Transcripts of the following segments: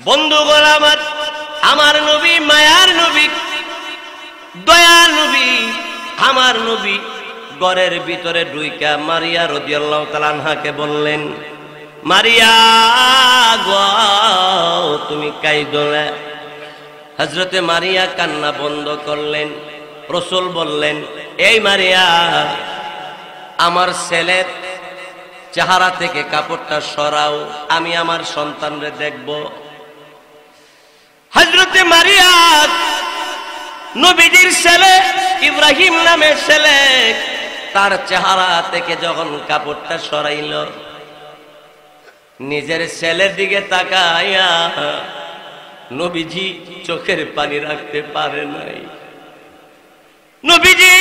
বন্ধুগণ আমার নবী মায়ার নবী দয়ার নবী আমার নবী ঘরের ভিতরে ঢুইকা মারিয়া রাদিয়াল্লাহু তাআলা আনহাকে বললেন, মারিয়া গো তুমি কাইদো না। হযরতে মারিয়া কান্না বন্ধ করলেন। রাসূল বললেন, এই মারিয়া আমার ছেলের চেহারা থেকে কাপড়টা সরাও, আমি আমার সন্তানরে দেখব। হযরতে মারিয়া নবীজির ছেলে ইব্রাহিম নামের ছেলে, তার চেহারা থেকে যখন কাপড়টা সরাইল, নিজের ছেলের দিকে তাকায়া নবীজি চোখের পানি রাখতে পারে নাই। নবীজি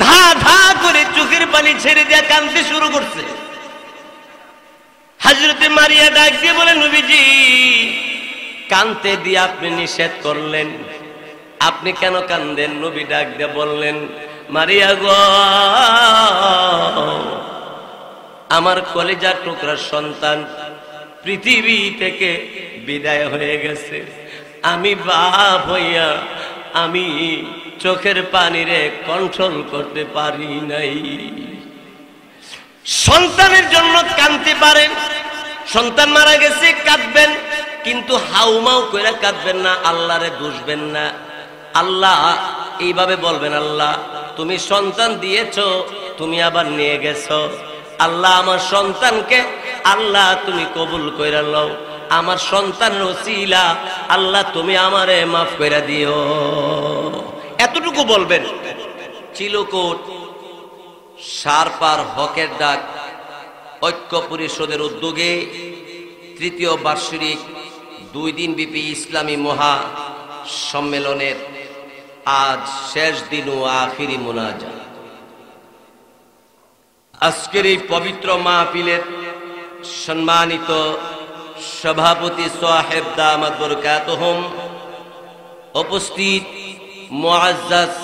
ধা ধা করে চোখের পানি ছেড়ে দিয়ে কাঁদতে শুরু করছে। হযরতে মারিয়া ডাক দিয়ে বলে, নবীজি কাঁদতে দিয়ে আপনি নিষেধ করলেন, আপনি কেন কাঁদেন? নবী ডাক দিয়ে বললেন, মারিয়া গো আমার কলিজার টুকরা সন্তান পৃথিবী থেকে বিদায় হয়ে গেছে। আমি বাপ হইয়া আমি চোখের পানিরে কন্ট্রোল করতে পারি নাই। সন্তানের জন্য কাঁদতে পারেন, সন্তান মারা গেছে কাঁদবেন, কিন্তু হাউমাউ কইরা কাঁদবেন না, আল্লাহরে দুষবেন না। আল্লাহ এইভাবে বলবেন, আল্লাহ তুমি সন্তান দিয়েছো, তুমি আবার নিয়ে গেছো, আল্লাহ আমার সন্তানকে আল্লাহ তুমি কবুল কইরা লও, আমার সন্তানের ওসিলা আল্লাহ তুমি আমারে মাফ কইরা দিও। এতটুকু বলবেন। চিলকোট সারপার হকের ডাক ঐক্য পরিষদের উদ্যোগে তৃতীয় বার্ষিক 2 দিন ব্যাপী ইসলামী মহা সম্মেলনের আজ শেষ দিন ও আখিরি মুনাজাত। আজকের এই পবিত্র মাহফিলের সম্মানিত সভাপতি সাহেব দামাত বরকাতুহুম, উপস্থিত মুআজ্জাজ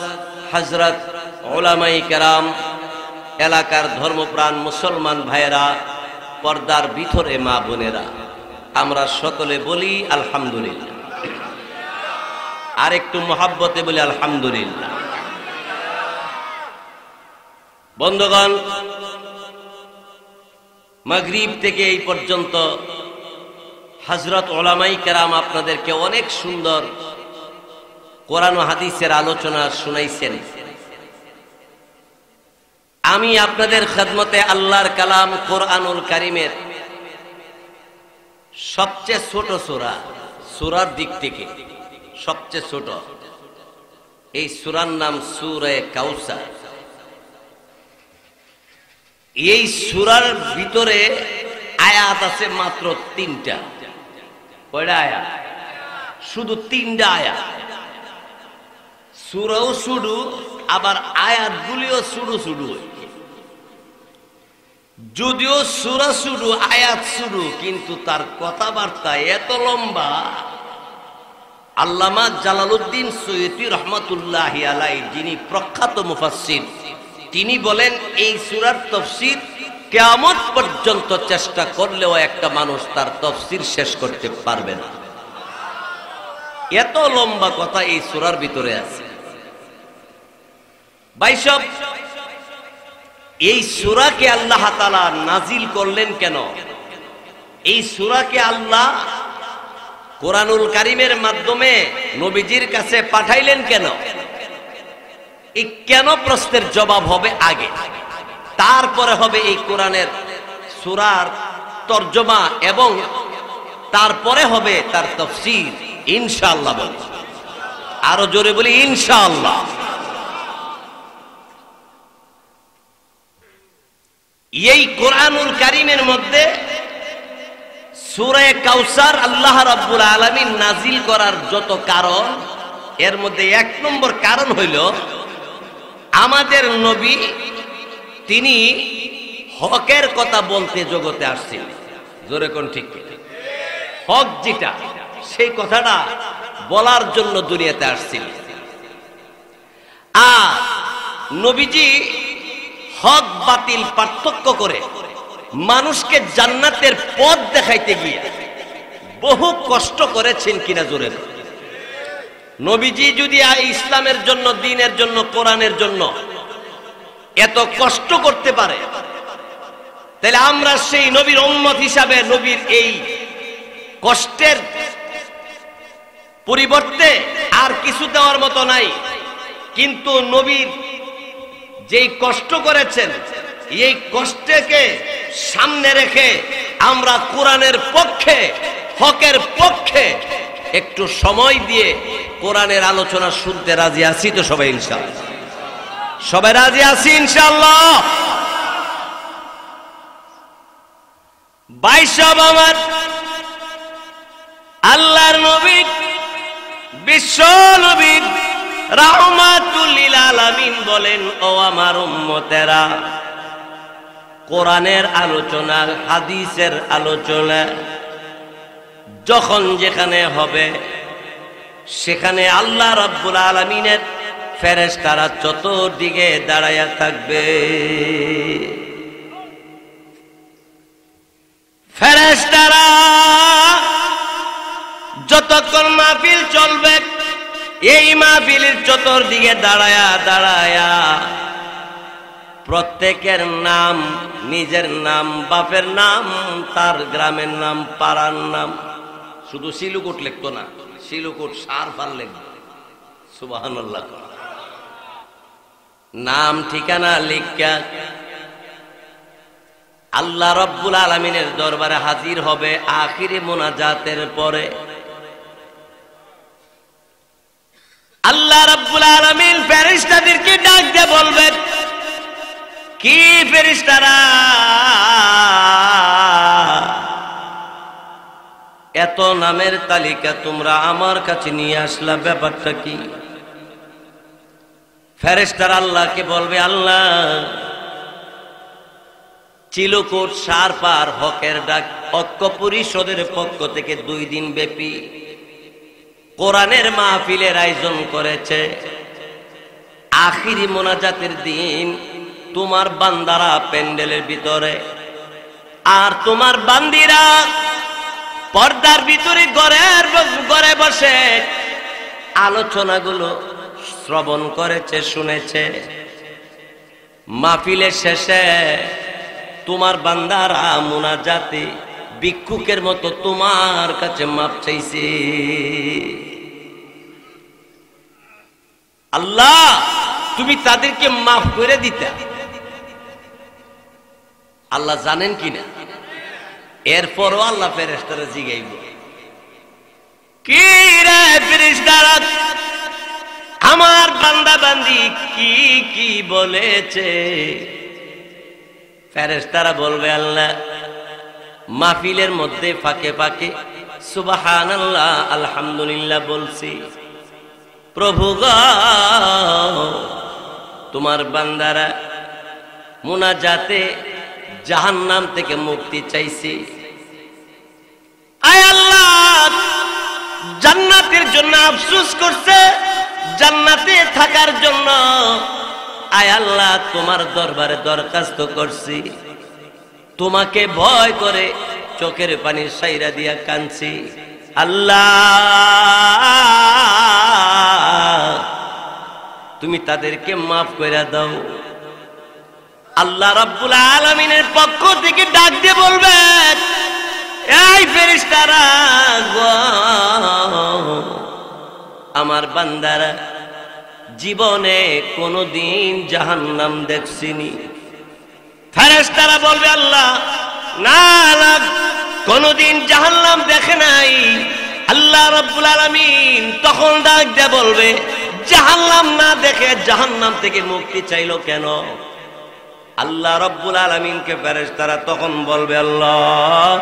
হযরত উলামায়ে কেরাম, এলাকার ধর্মপ্রাণ মুসলমান ভাইয়েরা, পর্দার ভিতরে মা বোনেরা, আমরা সকলে বলি আলহামদুলিল্লাহ। আর একটু মহব্বতে বলি আলহামদুলিল্লাহ। বন্ধুগণ, মাগরিব থেকে এই পর্যন্ত হযরত উলামায়ে কেরাম আপনাদেরকে অনেক সুন্দর কোরআন ও হাদিসের আলোচনা শুনাইছেন। আমি আপনাদের খেদমতে আল্লাহর কালাম কোরআনুল কারীমের সবচেয়ে ছোট সূরা, সূরার দিক থেকে সবচেয়ে ছোট এই সূরার নাম সূরা কাউসার। এই সূরার ভিতরে আয়াত আছে মাত্র 3টা। কয়টা আয়াত? শুধু 3টা আয়াত। সূরাও শুরু, আবার আয়াতগুলিও শুরু শুরু। যদিও সূরা শুরু, আয়াত শুরু, কিন্তু তার কথাবার্তা এত লম্বা। আল্লামা জালালউদ্দিন সৈয়দী রহমাতুল্লাহি আলাইহি, যিনি প্রখ্যাত মুফাসসির, তিনি বলেন এই সূরার তাফসীর কিয়ামত পর্যন্ত চেষ্টা করলেও একটা মানুষ তার তাফসীর শেষ করতে পারবে না। এত লম্বা কথা এই সূরার ভিতরে আছে। ভাইসব, এই সূরাকে আল্লাহ তাআলা নাজিল করলেন কেন? এই সূরাকে আল্লাহ কোরআনুল কারীমের মাধ্যমে নবীজির কাছে পাঠাইলেন কেন? এই কেন প্রশ্নের জবাব হবে আগে, তারপরে হবে এই কোরআনের সূরার তরজমা এবং তারপরে হবে তার তাফসীর ইনশাআল্লাহ। বলি আরো জোরে বলি ইনশাআল্লাহ। এই কোরআনুল কারীমের মধ্যে সূরা কাউসার আল্লাহ রাব্বুল আলামিন নাজিল করার যত কারণ, এর মধ্যে 1 নম্বর কারণ হইল আমাদের নবী তিনি হকের কথা বলতে জগতে আসছেন। জোরে কোন ঠিক? হক যেটা, সেই কথাটা বলার জন্য দুনিয়াতে আসছেন। আর নবীজি হক বাতিল পার্থক্য করে মানুষকে জান্নাতের পথ দেখাইতে গিয়ে বহু কষ্ট করেছেন কিনা জোরে? নবীজি যদি ইসলামের জন্য, দ্বীনের জন্য, কোরআনের জন্য এত কষ্ট করতে পারে, তাহলে আমরা সেই নবীর উম্মত হিসাবে নবীর এই কষ্টের পরিবর্তে আর কিছু দেওয়ার মতো নাই। কিন্তু নবীর যেই কষ্ট করেছেন, এই কষ্টকে সামনে রেখে আমরা কোরআনের পক্ষে, হকের পক্ষে একটু সময় দিয়ে কোরআনের আলোচনা শুনতে রাজি আছি তো সবাই? ইনশাআল্লাহ সবাই রাজি আছি ইনশাআল্লাহ। বাইশব আমার আল্লাহর নবী, বিশ্ব নবী রাহমাতুল লিল আলামিন বলেন, ও আমার উম্মতেরা, কোরআনের আলোচনা, হাদিসের আলোচনা যখন যেখানে হবে, সেখানে আল্লাহ রাব্বুল আলামিনের ফেরেশতারা চতুর্দিকে দাঁড়ায়া থাকবে। ফেরেশতারা যতক্ষণ মাহফিল চলবে, এই মাহফিলের চতুর্দিকে দাঁড়ায়া দাঁড়ায়া প্রত্যেকের নাম, নিজের নাম, বাপের নাম, তার গ্রামের নাম, পাড়ার নাম, শুধু শিলুকুট লিখতো না, শিলুকুট সার ফার লিখত। সুবহানাল্লাহ। নাম ঠিকানা লিখা আল্লাহ রাব্বুল আলামিনের দরবারে হাজির হবে। আখিরি মুনাজাতের পরে আল্লাহ রাব্বুল আলামিন ফেরেশতাদেরকে ডাক দিয়ে বলবেন, কি ফেরেশতারা, এত নামের তালিকা তোমরা আমার কাছে নিয়ে আসলা, ব্যাপারটা কি? ফেরেশতারা আল্লাহকে বলবে, আল্লাহ, চিলকুট সার পার হকের ডাক ঐক্য পরিষদের পক্ষ থেকে 2 দিন ব্যাপী কোরআনের মাহফিলের আয়োজন করেছে। আখিরি মোনাজাতের দিন তোমার বান্দারা প্যান্ডেলের ভিতরে, আর তোমার বান্দিরা পর্দার ভিতরে ঘরে বসে আলোচনাগুলো শ্রবণ করেছে, শুনেছে। মাহফিলের শেষে তোমার বান্দারা মুনাজাতে ভিক্ষুকের মতো তোমার কাছে মাপ চাইছে। আল্লাহ, তুমি তাদেরকে মাফ করে দিতে। আল্লাহ জানেন কিনা? এরপরও আল্লাহ ফেরেশতারা জিগাইব, কি রে ফেরেশতারা, আমার বান্দা বান্দি কি কি বলেছে? ফেরেশতারা বলবে, আল্লাহ, মাহফিলের মধ্যে ফাঁকে ফাঁকে সুবহানাল্লাহ, আলহামদুলিল্লাহ বলছি। প্রভু গো, তোমার বান্দারা মুনাজাতে জাহান্নাম থেকে মুক্তি চাইছি। আয় আল্লাহ, জান্নাতের জন্য আফসোস করছে, জান্নাতে থাকার জন্য আয় আল্লাহ তোমার দরবারে দরখাস্ত করছি। তোমাকে ভয় করে চোখের পানি সাইরা দিয়া কাঁদছি। আল্লাহ, তুমি তাদেরকে মাফ করে দাও। আল্লাহ রাব্বুল আলামিনের পক্ষ থেকে ডাক দিয়ে বলবেন, এই ফেরেশতারা গো, আমার বান্দারা জীবনে কোনদিন জাহান্নাম দেখছিনি। ফেরেশতারা বলবে, আল্লাহ, না না, কোনদিন জাহান্নাম দেখে নাই। আল্লাহ রাব্বুল আলামিন তখন ডাক দিয়ে বলবে, জাহান্নাম না দেখে জাহান্নাম থেকে মুক্তি চাইলো কেন? আল্লাহ রাব্বুল আলামিনকে ফেরেশতারা তখন বলবে, আল্লাহ,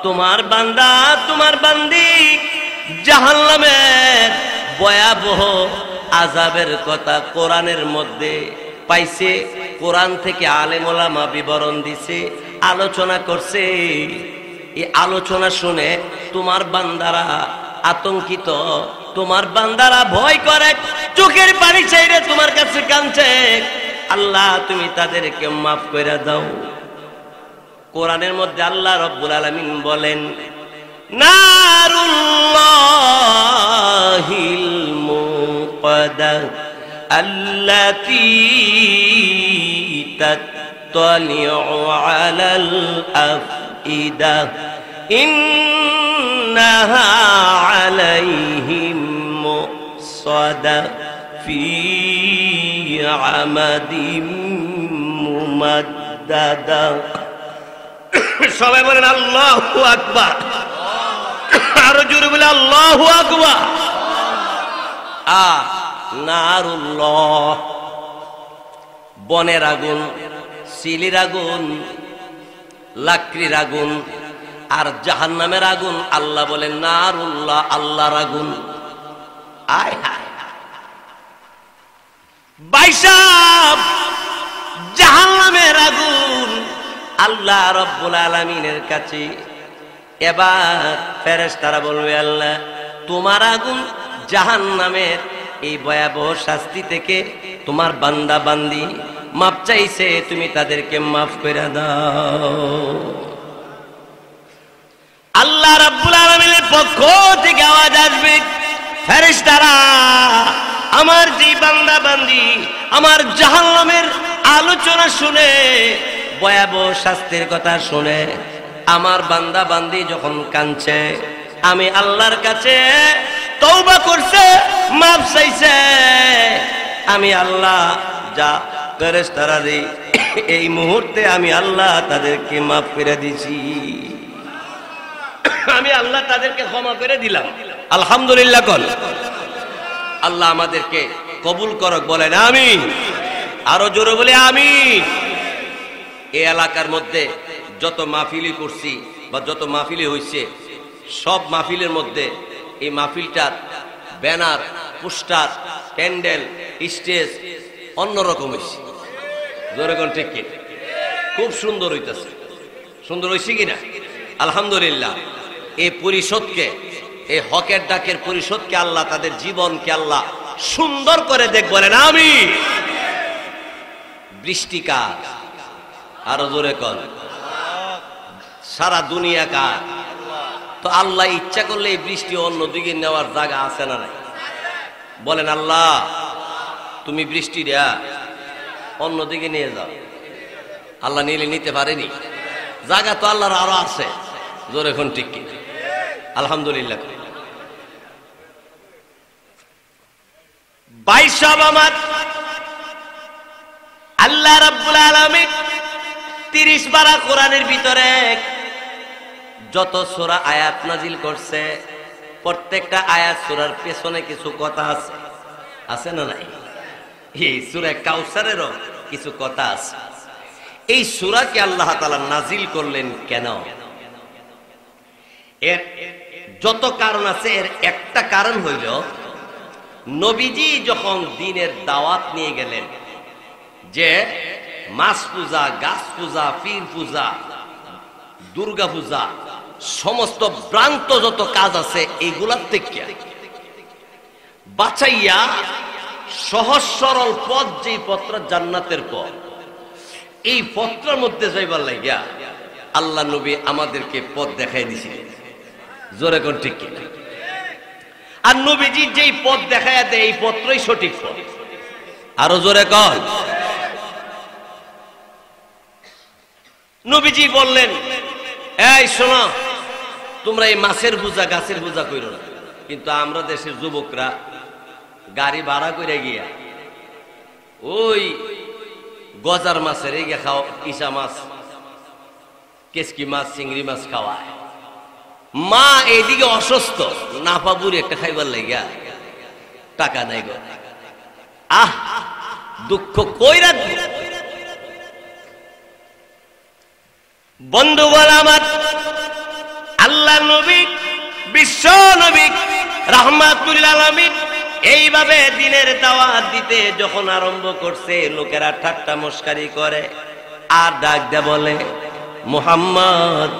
তোমার বান্দা, তোমার বান্দি জাহান্নামের ভয়াবহ আযাবের কথা কোরআনের মধ্যে পাইছে। কোরআন থেকে আলেম ওলামা বিবরণ দিছে, আলোচনা করছে। এই আলোচনা শুনে তোমার বান্দারা আতঙ্কিত, তোমার বান্দারা ভয় করে, চোখের পানি চাইরে তোমার কাছে কাঁদছে। আল্লাহ, তুমি তাদেরকে মাফ করে দাও। কোরআনের মধ্যে আল্লাহ রাব্বুল আলামিন বলেন, নারুল্লাহিল মুকাদ্দা আল্লাতী তাত্তালিউ আলাল আফইদা ইন্নাহা আলাইহিম মুসাদা ফি আমাদিম মুমাদ্দাদা। সবাই বলেন আল্লাহু আকবার। আরো জোরে বলে আল্লাহু আকবার। নারুল্লাহ, বনের আগুন, সিলির আগুন, লাকড়ির আগুন, আর জাহান্নামের আগুন। আল্লাহ বলেন নারুল্লাহ, আল্লাহর আগুন। আয় হায় বাইসাব, জাহান্নামের আগুন আল্লাহ রাব্বুল আলামিনের কাছে। এবার ফেরেশতারা বলবে আল্লাহ তোমার আগুন জাহান্নামের এই ভয়াবহ শাস্তি থেকে তোমার বান্দা বান্দি মাপ চাইছে, তুমি তাদেরকে মাফ করে দাও। আল্লাহ রাব্বুল আলামিনের পক্ষ থেকে আওয়াজ আসবে, ফেরেশতারা আমার যে বান্দা বান্দি আমার জাহান্নামের আলোচনা শুনে, ভয়াবহ শাস্তির কথা শুনে আমার বান্দা বান্দি যখন কাঁদছে, আমি আল্লাহর কাছে তওবা করছে, মাফ চাইছে, আমি আল্লাহ যা ফেরেশতারা দেই এই মুহূর্তে আমি আল্লাহ তাদেরকে মাফ করে দিছি। আমি আল্লাহ তাদেরকে ক্ষমা করে দিলাম। আলহামদুলিল্লাহ কল। আল্লাহ আমাদেরকে কবুল করক, বলেন আমিন। আরো জোরে বলে আমিন। এই এলাকার মধ্যে যত মাহফিলি করছি বা যত মাহফিলি হয়েছে, সব মাহফিলের মধ্যে এই মাহফিলটার ব্যানার, পোস্টার, প্যান্ডেল, স্টেজ অন্যরকম হয়েছে। জোরে কোন ঠিক কি? খুব সুন্দর হইতেছে। সুন্দর হয়েছে কিনা? আলহামদুলিল্লাহ। এই পরিষদকে, এই হকের ডাকের পরিষদকে আল্লাহ তাদের জীবনকে আল্লাহ সুন্দর করে দেখ, বলেন আমি। বৃষ্টি কার? আরো জোরে কর। সারা দুনিয়া কার? তো আল্লাহ ইচ্ছা করলে এই বৃষ্টি অন্যদিকে নেওয়ার জায়গা আছে না নাই? বলেন আল্লাহ তুমি বৃষ্টি দেয়া অন্যদিকে নিয়ে যাও। আল্লাহ নিলে নিতে পারেনি, জায়গা তো আল্লাহর আরো আছে। জোরে এখন ঠিক কি? আলহামদুলিল্লাহ। বাইশাব আমার আল্লাহ রাব্বুল আলামিন 30 পারা কোরআনের ভিতরে যত সূরা আয়াত নাজিল করছে, প্রত্যেকটা আয়াত সূরার পেছনে কিছু কথা আছে, আছে না নাই? এই সূরা কাউসারেরও কিছু কথা আছে। এই সূরাকে আল্লাহ তাআলা নাজিল করলেন কেন? এর যত কারণ আছে, এর একটা কারণ হইল নবীজি যখন দ্বীনের দাওয়াত নিয়ে গেলেন, যে মাছ পূজা, গাছ পূজা, পীর পূজা, দুর্গা পূজা, সমস্ত ভ্রান্ত যত কাজ আছে এইগুলার থেকে বাঁচাইয়া সহজ সরল পথ, যে পত্র জান্নাতের পথ, এই পত্রের মধ্যে যাইবার লাগিয়া আল্লাহ নবী আমাদেরকে পথ দেখাই দিছিলেন। জোরে কোন ঠিক কি? আর নবীজি যেই পথ দেখাইয়া দেয় এই পত্রই সঠিক পথ। আরো জোরে কর। নবীজি বললেন, এই শোনো, তোমরা এই মাছের পূজা, গাছের পূজা করো না। কিন্তু আমরা দেশের যুবকরা গাড়ি ভাড়া করে গিয়া ওই গজার মাছের এই খাও, ইসা মাছ, কেসকি মাছ, চিংড়ি মাছ খাওয়ায়। মা এইদিকে অসুস্থ, নাফাবুরি একটা খাইবার লাগিয়া টাকা নাই গো। আহ দুঃখ কইরা। বন্ধুগণ আমার, আল্লাহ নবী, বিশ্ব নবী রাহমাতুল আলামিন এইভাবে দ্বীনের দাওয়াত দিতে যখন আরম্ভ করছে, লোকেরা ঠাট্টা মস্কারি করে আর ডাক দে বলে, মুহাম্মদ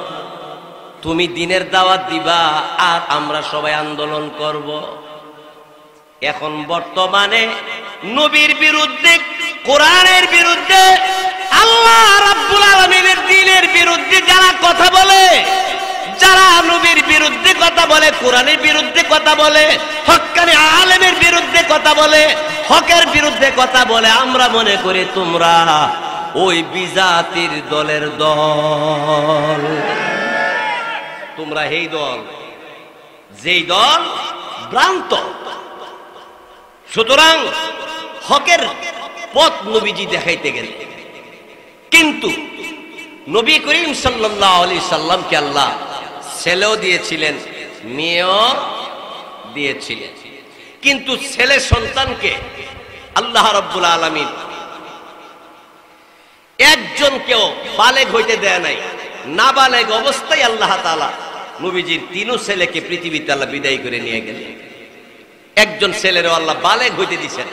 তুমি দ্বীনের দাওয়াত দিবা আর আমরা সবাই আন্দোলন করব। এখন বর্তমানে নবীর বিরুদ্ধে, কোরআনের বিরুদ্ধে, আল্লাহ রাব্বুল আলামিনের দ্বীনের বিরুদ্ধে যারা কথা বলে, যারা নবীর বিরুদ্ধে কথা বলে, কোরআনের বিরুদ্ধে কথা বলে, হক্কানি আলেমের বিরুদ্ধে কথা বলে, হকের বিরুদ্ধে কথা বলে, আমরা মনে করি তোমরা ওই বিজাতির দলের দল, তোমরা এই দল, যেই দল ভ্রান্ত। সুতরাং হকের পথ নবীজি দেখাইতে গেলে, কিন্তু নবী করিম সাল্লাল্লাহু আলাইহি সাল্লামকে আল্লাহ ছেলেও দিয়েছিলেন, মেয়েও দিয়েছিলেন, কিন্তু ছেলে সন্তানকে আল্লাহ রাব্বুল আলামিন একজনকেও বালেগ হইতে দেয় নাই। নাবালেগ অবস্থায় আল্লাহ তাআলা নবীজির তিনও ছেলেকে পৃথিবীতে আল্লাহ বিদায় করে নিয়ে গেলেন। একজন ছেলেরও আল্লাহ বালেগ হইতে দিছেন,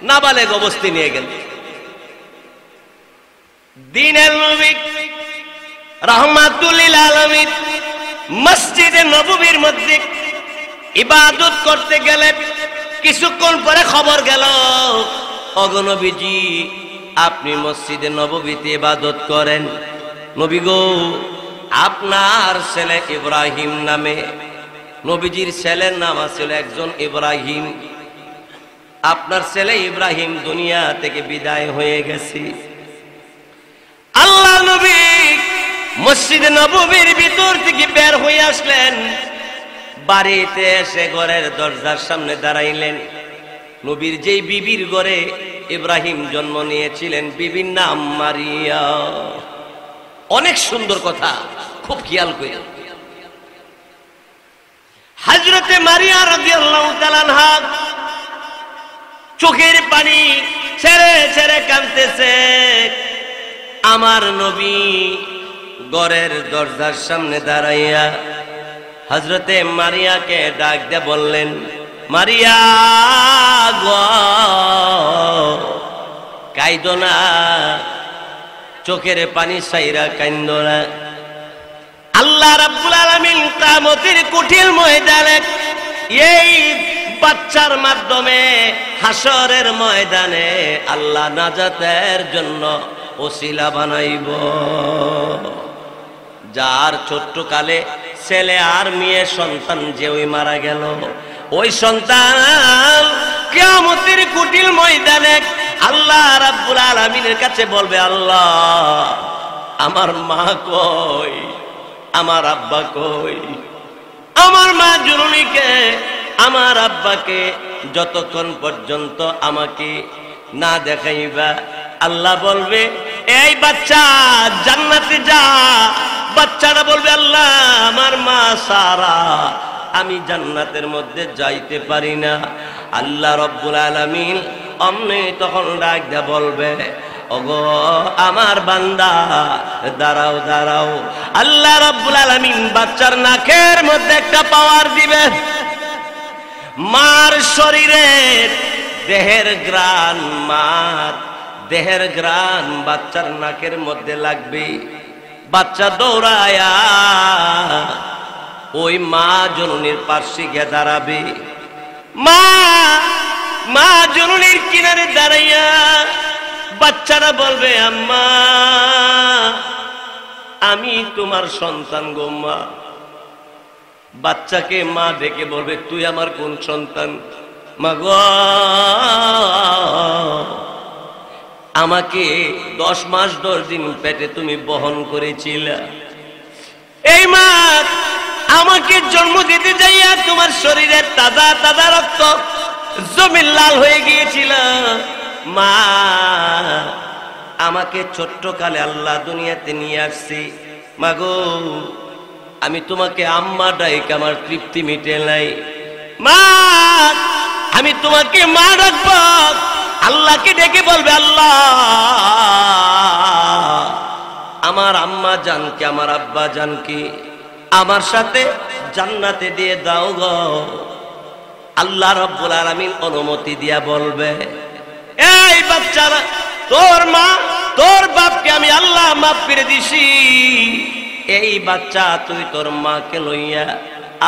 নাবালেগ অবস্থায় নিয়ে গেলেন। দ্বীনের নবী রাহমাতুল লিল আলামিন মসজিদে নববীর মধ্যে ইবাদত করতে গেলেন। কিছুক্ষণ পরে খবর গেল, ওগো নবীজি আপনি মসজিদে নববীতে ইবাদত করেন। নবী গো, আপনার ছেলে ইব্রাহিম নামে, নবীজির ছেলের নাম ছিল একজন ইব্রাহিম, আপনার ছেলে ইব্রাহিম দুনিয়া থেকে বিদায় হয়ে গেছে। আল্লাহ নবী মসজিদে নববীর ভিতর থেকে বের হয়ে আসলেন, বাড়িতে এসে ঘরের দরজার সামনে দাঁড়াইলেন। নবীর যেই বিবির ঘরে ইব্রাহিম জন্ম নিয়েছিলেন, বিবির নাম মারিয়া। অনেক সুন্দর কথা, খুব খেয়াল করে। হযরতে মারিয়া রাদিয়াল্লাহু তাআলা আনহা চোখের পানি ছেড়ে ছেড়ে কাঁদতেছে। আমার নবী ঘরের দরজার সামনে দাঁড়াইয়া হযরতে মারিয়াকে ডাক দিয়ে বললেন, মারিয়া গো, কাইদো না, চোখের পানি সাইরা কাইন্দো না। আল্লাহ রাব্বুল আলামিন কিয়ামতের কঠিন ময়দানে এই বাচ্চার মাধ্যমে হাসরের ময়দানে আল্লাহ নাজাতের জন্য ওসিলা বানাইব। যার ছোট্ট কালে ছেলে আর মেয়ে সন্তান যে ওই মারা গেল, ওই সন্তান কিয়ামতের কঠিন ময়দানে আল্লাহ রাব্বুল আলামিনের কাছে বলবে, আল্লাহ আমার মা কই, আমার আব্বা কই, আমার মা জননীকে, আমার আব্বাকে যতক্ষণ পর্যন্ত আমাকে না দেখাইবা, আল্লাহ বলবে এই বাচ্চা জান্নাতে যা। বাচ্চারা বলবে, আল্লাহ আমার মা সারা আমি জান্নাতের মধ্যে যাইতে পারি না। আল্লাহ রাব্বুল আলামিন অমনি তখন ডাক দিয়ে বলবে, ওগো আমার বান্দা দাঁড়াও দাঁড়াও। আল্লাহ রাব্বুল আলামিন বাচ্চার নাকের মধ্যে একটা পাওয়ার দিবে, মার শরীরের দেহের ঘ্রাণ, মার দেহের ঘ্রাণ বাচ্চার নাকের মধ্যে লাগবে। বাচ্চা দৌড়ায়া ওই মা জননীর পাশে গিয়ে দাঁড়াবে। মা জননীর কিনারে দাঁড়াইয়া বাচ্চারা বলবে, আম্মা আমি তোমার সন্তান গো মা। বাচ্চাকে মা ডেকে বলবে, তুই আমার কোন সন্তান? মা গো, আমাকে 10 মাস 10 দিন পেটে তুমি বহন করেছিলে। এই মা আমাকে জন্ম দিতে যাইয়া তোমার শরীরের তাজা তাজা রক্ত জমিন লাল হয়ে গিয়েছিল। মা আমাকে ছোট্ট কালে আল্লাহ দুনিয়াতে নিয়ে আসছি। মা গো, আমি তোমাকে আম্মা ডাইকে আমার তৃপ্তি মিটে নাই। মা আমি তোমাকে মা ডাকবো, আল্লাহকে ডেকে বলবে, আল্লাহ আমার আম্মা জানকে, আমার আব্বা জানকে আমার সাথে জান্নাতে দিয়ে দাও গো। আল্লাহ রাব্বুল আলামিন অনুমতি দিয়া বলবে, এই বাচ্চারা, তোর মা তোর বাপকে আমি আল্লাহ মাফ করে দিছি। এই বাচ্চা তুই তোর মাকে লইয়া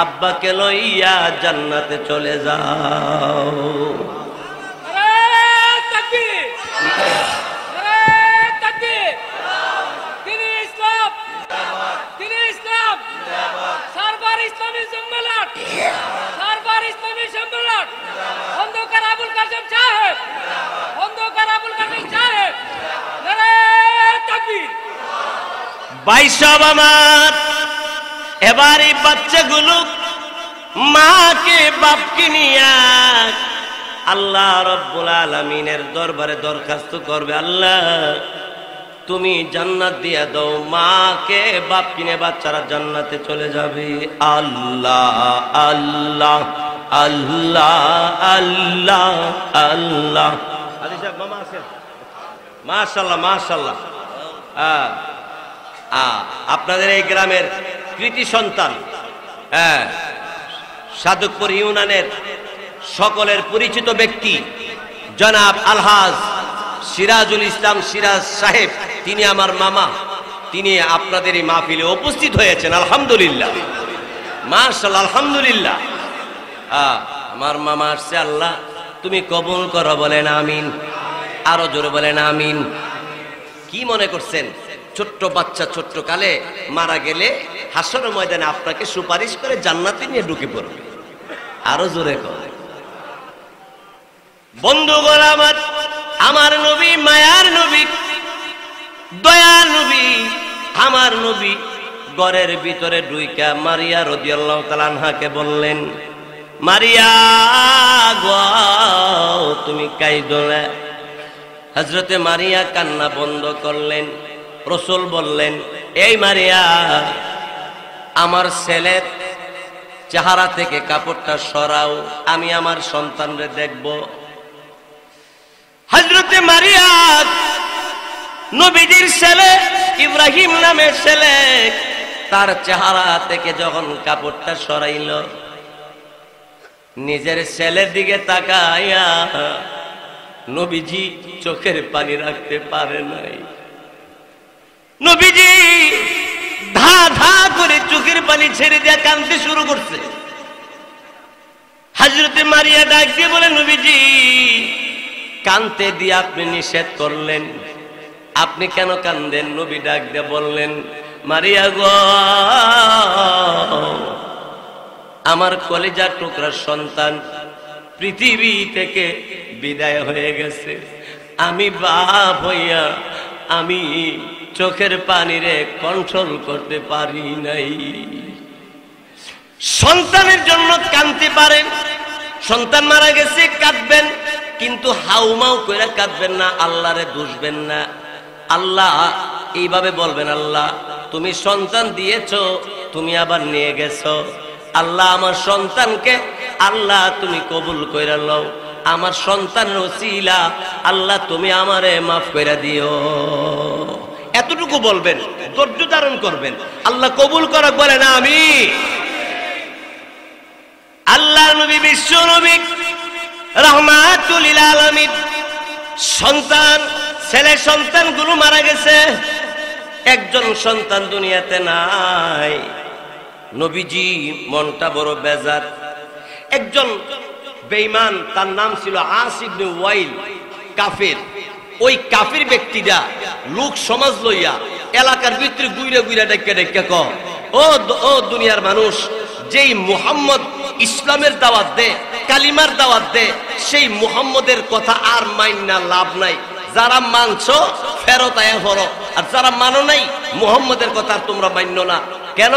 আব্বাকে লইয়া জান্নাতে চলে যাও। আন্দোলন, খন্দকার আবুল কাসেম সাহেব, খন্দকার আবুল কাসেম সাহেব, নারায়ে তাকবীর। ভাই সব আমার, এবার এই বাচ্চাগুলো মাকে বাপকে নিয়ে আল্লাহ রব্বুল আলামিনের দরবারে দরখাস্ত করবে, আল্লাহ তুমি জান্নাত দিয়া দাও, মাকে বাপ কিনে বাচ্চারা জান্নাতে চলে যাবে। আল্লাহ আল্লাহ আল্লাহ আল্লাহ আল্লাহ। আদি সাহেব মামা আছেন? মাশাআল্লাহ মাশাআল্লাহ। আপনাদের এই গ্রামের কৃতি সন্তান, সাদকপুর ইউনিয়নের সকলের পরিচিত ব্যক্তি জনাব আলহাজ সিরাজুল ইসলাম সিরাজ সাহেব, তিনি আমার মামা, তিনি আপনাদের এই মাহফিলে উপস্থিত হয়েছেন। আলহামদুলিল্লাহ মাশাআল্লাহ আলহামদুলিল্লাহ। আমার মামা আসছে, আল্লাহ তুমি কবুল করো, বলেন আমিন। আরো জোরে বলেন আমিন। কি মনে করছেন ছোট্ট বাচ্চা ছোট্ট কালে মারা গেলে হাসরের ময়দানে আপনাকে সুপারিশ করে জান্নাতে নিয়ে ঢুকে পড়বে? আরো জোরে করে। বন্ধুগণ আমার, আমার নবী মায়ার নবী দয়ার নবী, আমার নবী ঘরের ভিতরে ঢুইকা মারিয়া রাদিয়াল্লাহু তাআলা আনহাকে বললেন, মারিয়া গো তুমি কাইদো না। হযরতে মারিয়া কান্না বন্ধ করলেন। রাসূল বললেন, এই মারিয়া, আমার ছেলের চেহারা থেকে কাপড়টা সরাও, আমি আমার সন্তানরে দেখব। হযরতে মারিয়া নবীজির ছেলে ইব্রাহিম নামের ছেলে, তার চেহারা থেকে যখন কাপড়টা সরাইল, নিজের ছেলের দিকে তাকায়া নবীজি চোখের পানি রাখতে পারে নাই। নবীজি ধা ধা করে চোখের পানি ছেড়ে দিয়ে কাঁদতে শুরু করছে। হযরতে মারিয়া ডাক দিয়ে বলে, নবীজি কাঁদতে দিয়ে আপনি নিষেধ করলেন, আপনি কেন কাঁদেন? নবী ডাক দিয়ে বললেন, মারিয়া গো আমার কলিজার টুকরা সন্তান পৃথিবী থেকে বিদায় হয়ে গেছে, আমি বাপ হইয়া আমি চোখের পানিরে কন্ট্রোল করতে পারি নাই। সন্তানের জন্য কাঁদতে পারেন, সন্তান মারা গেছে কাঁদবেন, কিন্তু হাউমাউ করে কাঁদবেন না, আল্লাহরে দুষবেন না। আল্লাহ এইভাবে বলবেন, আল্লাহ তুমি সন্তান দিয়েছো, তুমি আবার নিয়ে গেছো, আল্লাহ আমার সন্তানকে আল্লাহ তুমি কবুল কইরা লও, আমার সন্তানের ওসিলা আল্লাহ তুমি আমারে মাফ কইরা দিও। এতটুকু বলবেন, ধৈর্য ধারণ করবেন, আল্লাহ কবুল করা বলেন আমি। আল্লাহ নবী বিশ্ব নবী রাহমাতুল লিল আলামিন সন্তান, ছেলে সন্তানগুলো মারা গেছে, একজন সন্তান দুনিয়াতে নাই। নবীজি মনটা বড় বেজার। একজন বেঈমান, তার নাম ছিল আস ইবনে ওয়াইল, কাফের। ওই কাফের ব্যক্তিটা লোক সমাজ লইয়া এলাকার ভিতরে গুইরা গুইরা ডাক্কা ডাক্কা ক, ও দুনিয়ার মানুষ, যেই মুহাম্মদ ইসলামের দাওয়াত দে, কালিমার দাওয়াত দে, সেই মুহাম্মদের কথা আর মাইন্না লাভ নাই। যারা মানছো ফেরত আয়া পড়ো, আর যারা মানো নাই মুহাম্মদের কথা তোমরা মান্য না। কেন?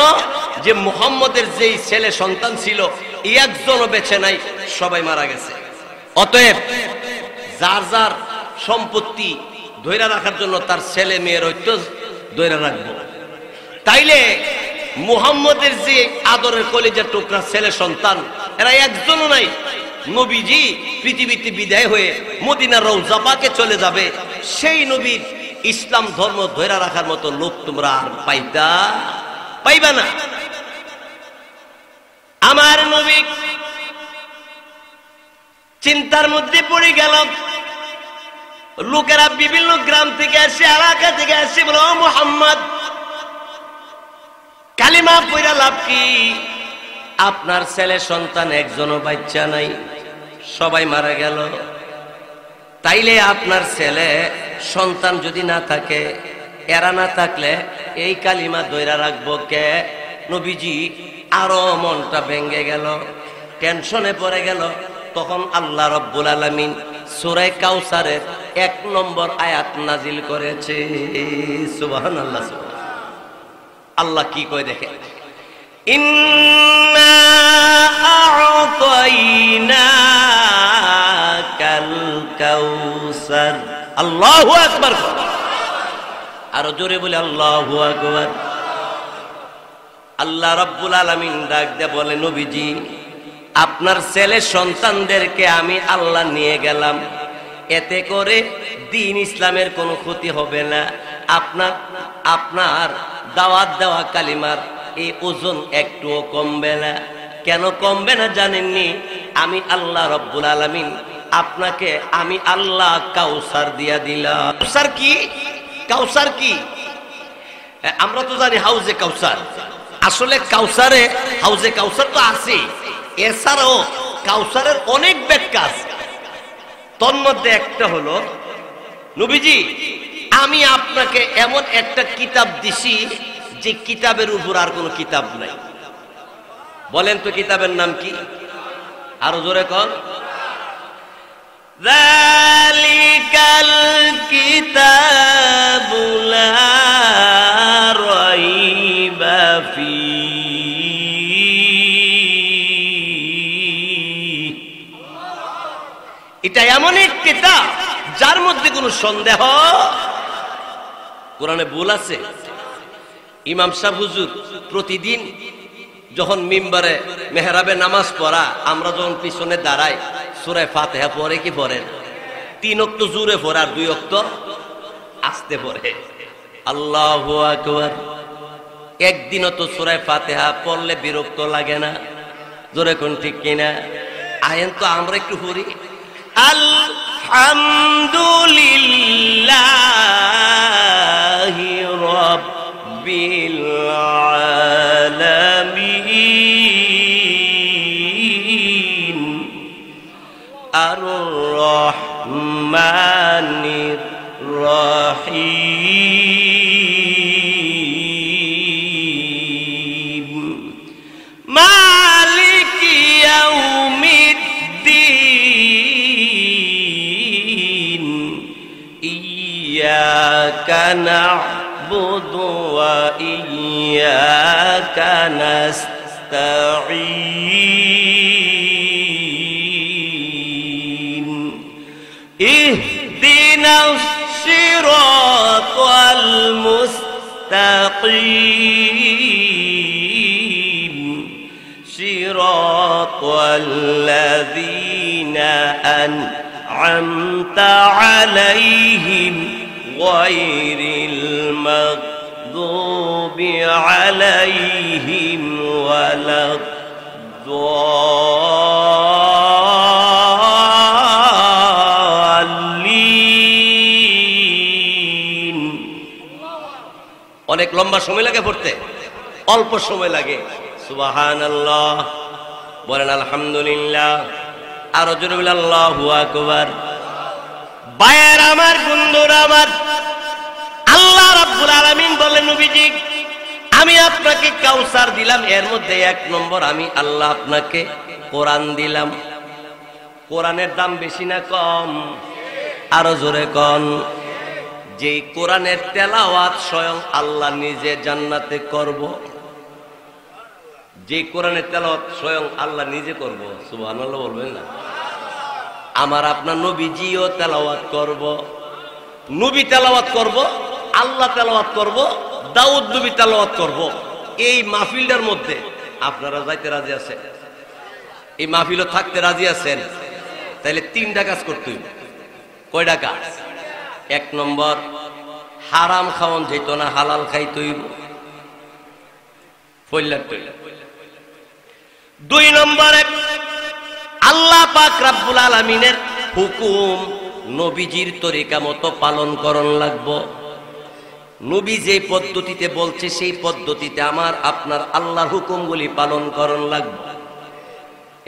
যে মুহাম্মদের যেই ছেলে সন্তান ছিল একজনও বেঁচে নাই, সবাই মারা গেছে। অতএব যার যার সম্পত্তি ধইরা রাখার জন্য তার ছেলে মেয়ের ঐক্য ধইরা রাখবো। তাইলে মুহাম্মদের যে আদরের কলিজার টুকরা ছেলে সন্তান, এরা একজনও নাই। নবীজি পৃথিবীতে বিদায় হয়ে মদিনার রওজা পাকে চলে যাবে, সেই নবীর ইসলাম ধর্ম ধইরা রাখার মতো লোক তোমরা আর পাইবা না। আমার নবী চিন্তার মধ্যে পড়ে গেল। লোকেরা বিভিন্ন গ্রাম থেকে আসে, এলাকা থেকে আসে, বলে ও মুহাম্মদ, কালিমা পড়া লাভ কি? আপনার ছেলে সন্তান একজনও বাচ্চা নাই, সবাই মারা গেল। তাইলে আপনার ছেলে সন্তান যদি না থাকে, এরা না থাকলে এই কালিমা ধইরা রাখবো কে? নবীজি আরো মনটা ভেঙে গেল। টেনশনে পড়ে গেল। তখন আল্লাহ রাব্বুল আলামিন সূরা কাউসারের 1 নম্বর আয়াত নাজিল করেছে। সুবহানাল্লাহ। আল্লাহ কি কয় দেখেন, ইন্না আ'তাইনাকাল কাউসার। আল্লাহু আকবার। আরো জোরে বলে আল্লাহু আকবার। আল্লাহ রাব্বুল আলামিন ডাক দিয়ে বলে, নবীজি আপনার ছেলে সন্তানদেরকে আমি আল্লাহ নিয়ে গেলাম, এতে করে দ্বীন ইসলামের কোনো ক্ষতি হবে না। আপনার দাওয়াত দেওয়া কালিমার এই ওজন একটুও কমবে না। কেন কমবে না জানেননি? আমি আল্লাহ রাব্বুল আলামিন আপনাকে আমি আল্লাহ কাউসার দিয়া দিলাম। কাউসার কি? কাউসার কি? আমরা তো জানি হাউজে কাউসার। আসলে কাউসারে হাউজে কাউসার তো আছে, এছাড়াও কাউসারের অনেক ব্যাখ্যা আছে। তন্মধ্যে একটা হলো, নবীজি আমি আপনাকে এমন একটা কিতাব দিছি যে কিতাবের উপর আর কোনো কিতাব নাই। বলেন তো কিতাবের নাম কি? আরো জোরে কর। যালিকাল কিতাবু লা রাইবা ফীহি। এটা এমন এক কিতাব যার মধ্যে কোনো সন্দেহ। কোরআনে ভুল আছে? ইমাম সাহেব হুজুর প্রতিদিন যখন মিম্বারে মেহরাবে নামাজ পড়া, আমরা যখন পিছনে দাঁড়াই সূরা ফাতিহা পড়ে কি পড়েন? 3 ওয়াক্ত জোরে পড়ে আর 2 ওয়াক্ত আস্তে পড়ে। আল্লাহু আকবার। একদিনও তো সূরা ফাতিহা পড়লে বিরক্ত লাগে না? জোরে কোন ঠিক কিনা? আয়েন তো আমরা একটু পড়ি, আলহামদুলিল্লাহি রাব্বিল আলামিন আর-রহমানির রহিম মালিকি ইয়াউমিদ্দিন ইয়্যাকা না'বুদু ওয়া ইয়্যাকা নাস্তাঈন ইহদিনাস সিরাতাল মুস্তাকিম সিরাতাল লাযীনা আন'আমতা আলাইহিম গায়রিল মাগদুবি আলাইহিম ওয়ালাদ-দাল্লিন। অনেক লম্বা সময় লাগে পড়তে, অল্প সময় লাগে। সুবহানাল্লাহ বলেন, আলহামদুলিল্লাহ। আরো জোরে বলেন আল্লাহু আকবার। ভাইয়ের আমার, বন্ধুরা আমার, আল্লাহ রাব্বুল আলামিন বলেন, নবীজি আমি আপনাকে কাউসার দিলাম, এর মধ্যে 1 নম্বর আমি আল্লাহ আপনাকে কোরআন দিলাম। কোরআনের দাম বেশি না কম? আরো জোরে কোন। যে কোরআনের তেলাওয়াত স্বয়ং আল্লাহ নিজে জান্নাতে করব, যে কোরআনের তেলাওয়াত স্বয়ং আল্লাহ নিজে করব। সুবহানাল্লাহ বলবেন না? আমার আপনার নবীজিও তেলাওয়াত করব, নবী তেলাওয়াত করব, আল্লাহ তেলাওয়াত করব, দাউদ নবী তেলাওয়াত করব। এই মাহফিলটার মধ্যে আপনারা যাইতে রাজি আছেন? এই মাহফিলও থাকতে রাজি আছেন? তাহলে 3টা কাজ করতে হইব। কয়টা কাজ? 1 নম্বর, হারাম খাওয়ান যেত না, হালাল খাইতে হইব। 2 নম্বরে আল্লাহ পাক রব্বুল আলামিনের হুকুম নবীজির তরিকা মতো পালন করন লাগবো। নবী যে পদ্ধতিতে বলছে সেই পদ্ধতিতে আমার আপনার আল্লাহর হুকুমগুলি পালন করন লাগবে।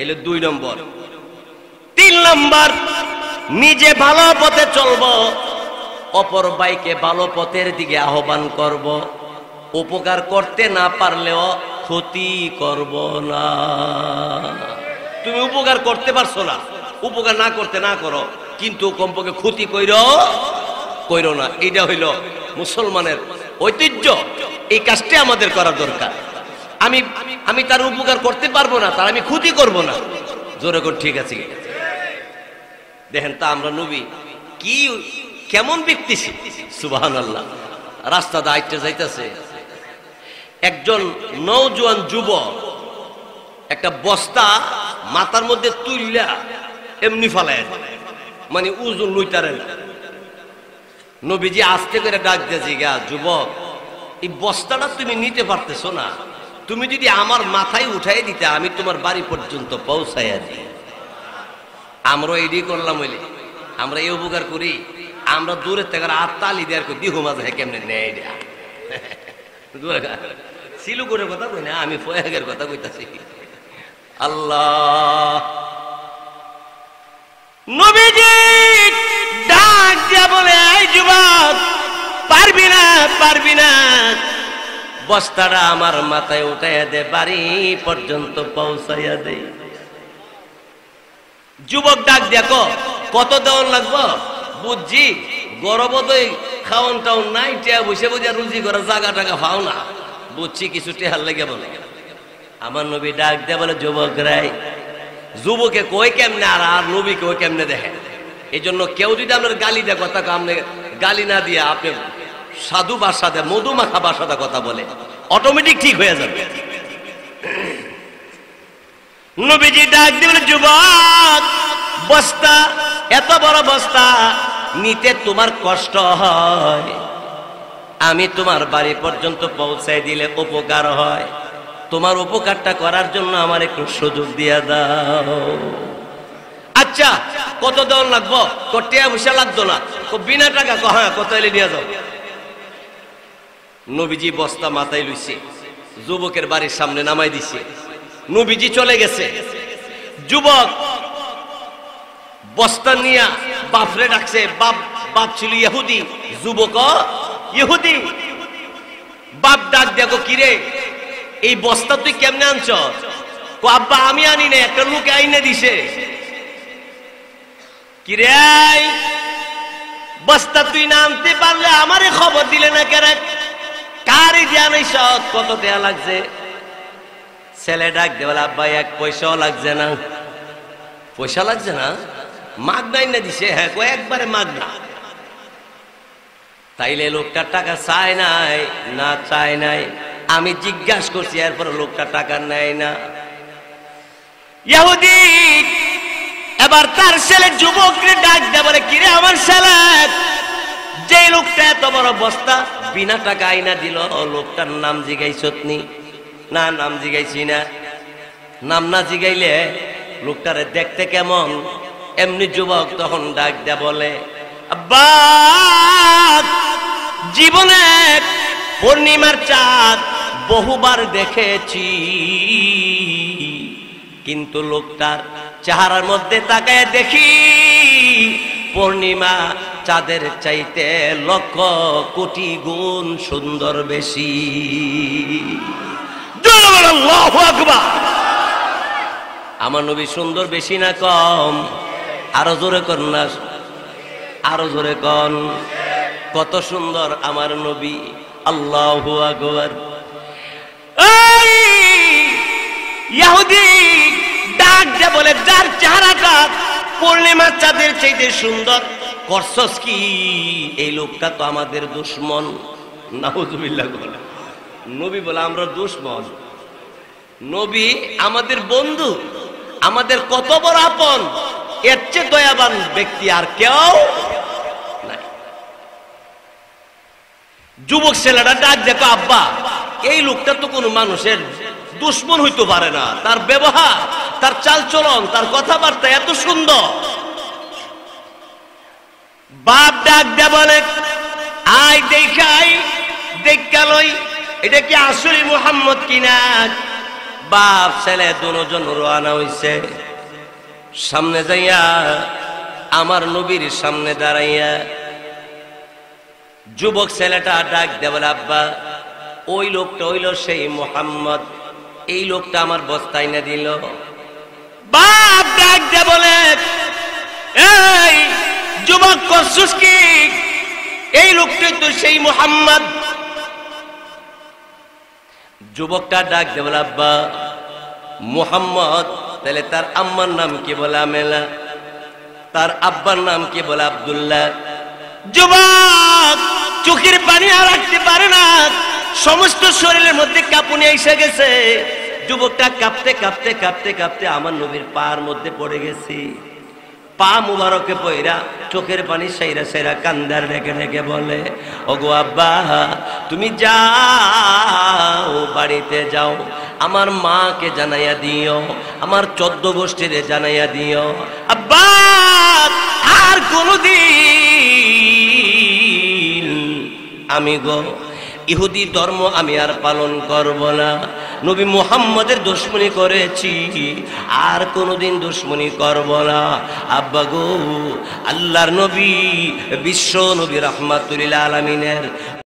এলো 2 নম্বর। 3 নম্বর, নিজে ভালো পথে চলবো, অপর ভাইকে ভালো পথের দিকে আহ্বান করব। উপকার করতে না পারলেও ক্ষতি করব না। তুমি উপকার করতে পারছো না, উপকার না করতে না করো, কিন্তু কমপক্ষে ক্ষতি কইরো না। এটা হইল মুসলমানের ঐতিহ্য। এই কাজটা আমাদের করা দরকার। আমি তার উপকার করতে পারবো না, তার আমি ক্ষতি করব না। জোরে করে ঠিক আছে। দেখেন তা আমরা নবী কি কেমন ব্যক্তি, সুবহানাল্লাহ। রাস্তা দাইতে যাইতেছে, একজন নওজোয়ান যুবক একটা বস্তা মাথার মধ্যে তুইলা এমনি ফালায়, মানে ওজন লইতারে না। নবীজি আস্তে করে ডাক দিয়েছি, গা যুবক, এই বস্তাটা তুমি নিতে পারতেছো না, তুমি যদি আমার মাথায় উঠাই দিতে আমি তোমার বাড়ি পর্যন্ত পৌঁছাইয়া দিই। আমরা এডি করলাম হইলে আমরা এই উপকার করি, আমরা দূরের থেকে আর তালি দেওয়ার দিহু মাঝে কেমনে নেয় সিলু করে কথা কই না, আমি ফয়াগের কথা কইতাছি। আল্লাহ নবীজি ডাক দিয়া বলে, এই যুবক, পারবি না, বস্তাটা আমার মাথায় উঠাইয়া দে, বাড়ি পর্যন্ত পৌঁছাইয়া দে। যুবক ডাক দেখো, কত দেওয়ান লাগবো? বুঝছি গরবদই খাওয়ান টাউন নাই, টিয়া বসে বসে রুজি করার জায়গা টাকা পাও না, বুঝছি কিছু টেহার লেগে বলে। আমার নবী ডাক দেয়া বলে, যুবক রাই, যুবকে কই কেমনে আর নবীকে ওই কেমনে দেখে। এই জন্য কেউ যদি আপনার গালি দেয় কথা, আপনি গালি না দিয়ে আপনি সাধু ভাষাতে মধুমাখা ভাষাতে কথা বলে, অটোমেটিক ঠিক হয়ে যাবে। নবীজি ডাক দিবেন, যুবক, বস্তা, এত বড় বস্তা নিতে তোমার কষ্ট হয়, আমি তোমার বাড়ি পর্যন্ত পৌঁছাই দিলে উপকার হয়, তোমার উপকারটা করার জন্য আমার একটু সুযোগ দিয়ে দাও। আচ্ছা কত দেওয়ান লাগবো? টিয়া পয়সা লাগতো না, বিনা টাকা। হ্যাঁ, কত এলে নিয়ে যাও। নবীজি বস্তা মাথায় লইছে, যুবকের বাড়ির সামনে নামাই দিছে, নবীজি চলে গেছে। যুবক বস্তা নিয়া বাপরে ডাকছে, বাপ ছিল ইহুদি, যুবক ইহুদি। বাপ ডাক দেখো, কিরে এই বস্তা তুই কেমনে আনছ? আব্বা আমি আনি না, একটা লোকে আইনে দিছে। কিরে বস্তা তুই না আনতে পারলে আমারে খবর দিলে না কেন? কারে জানাইস? কত দেয়া লাগছে? ছেলে ডাক দে বলে, আব্বা এক পয়সাও লাগছে না। পয়সা লাগছে না? মাগনাই না দিছে। হ্যাঁ, একবারে মাগনা। তাইলে লোকটা টাকা চায় নাই? না চায় নাই। আমি জিজ্ঞাসা করছি, এরপর লোকটা টাকা নেয় না। ইহুদি এবার তার ছেলে যুবককে ডাক দেয় বলে, কিরে আমার ছেলে, যে লোকটা এত বড় বস্তা বিনা টাকা আইনা দিল, লোকটার নাম জিগাইছত নি? না, নাম জিগাইছি না। নাম না জিগাইলে লোকটারে দেখতে কেমন? এমনি যুবক তখন ডাক দেয়া বলে, আব্বা, জীবনে পূর্ণিমার চাঁদ বহুবার দেখেছি, কিন্তু লোকটার চেহারার মধ্যে তাকায় দেখি পূর্ণিমা চাঁদের চাইতে লক্ষ কোটি গুণ সুন্দর বেশি। আল্লাহু আকবার। আমার নবী সুন্দর বেশি না কম? আরো জোরে কর না, আরো জোরে কন। কত সুন্দর আমার নবী। আল্লাহু আকবার। ইহুদি ডাক দিয়ে বলে, যার চেহারাটা পূর্ণিমার চাঁদের চাইতে সুন্দর, করছস কি? এই লোকটা তো আমাদের দুশমন। নাউযুবিল্লাহ। নবী বলে, আমরা দুশমন? নবী আমাদের বন্ধু, আমাদের কত বড় আপন। এর চেয়ে দয়াবান ব্যক্তি আর কেউ নাই। যুবক ছেলেটা ডাক দেখো, আব্বা, এই লোকটা তো কোনো মানুষের দুশমন হইতে পারে না, তার ব্যবহার, তার চালচলন, তার কথাবার্তা এত সুন্দর। বাপ ডাক দে বলে, আয় দেখাই, দেখালই, এটা কি আসলে মুহাম্মদ কিনা? বাপ ছেলে দুজন রওনা হইছে। সামনে যাইয়া আমার নবীর সামনে দাঁড়াইয়া যুবক ছেলেটা ডাক দে বলে, আব্বা, ওই লোকটা হইল সেই মুহাম্মদ, এই লোকটা আমার বস্তায় না দিল। বাপ ডাক দে বলে, এই যুবক করছুস কি? এই লোকটাই তো সেই মুহাম্মদ। যুবকটা ডাক দে বলে, আব্বা মুহাম্মদ, তাহলে তার আম্মার নাম কি? বলে আমেনা। তার আব্বার নাম কি? বলে আব্দুল্লাহ। যুবক চোখের পানি আর রাখতে পারে না, সমস্ত শরীরের মধ্যে কাঁপুনি এসে গেছে। যুবকটা কাঁপতে কাঁপতে কাঁপতে কাঁপতে আমার নবীর পার মধ্যে পড়ে গেছে। পা মুবারকে পয়রা চোখের পানি সাইরা সাইরা কান্দার রেখে রেখে বলে, ওগো আব্বা, তুমি যাও, বাড়িতে যাও, আমার মাকে জানাইয়া দিও, আমার 14 গোষ্ঠীরে জানাইয়া দিও, আব্বা আর কোনদিন আমি গো ইহুদি ধর্ম আমি আর পালন করব না। নবী মুহাম্মদের দুশমনি করেছি, আর কোনদিন দুশমনি করব না। আব্বা গো, আল্লাহর নবী, বিশ্ব নবী রাহমাতুল লিল আলামিনের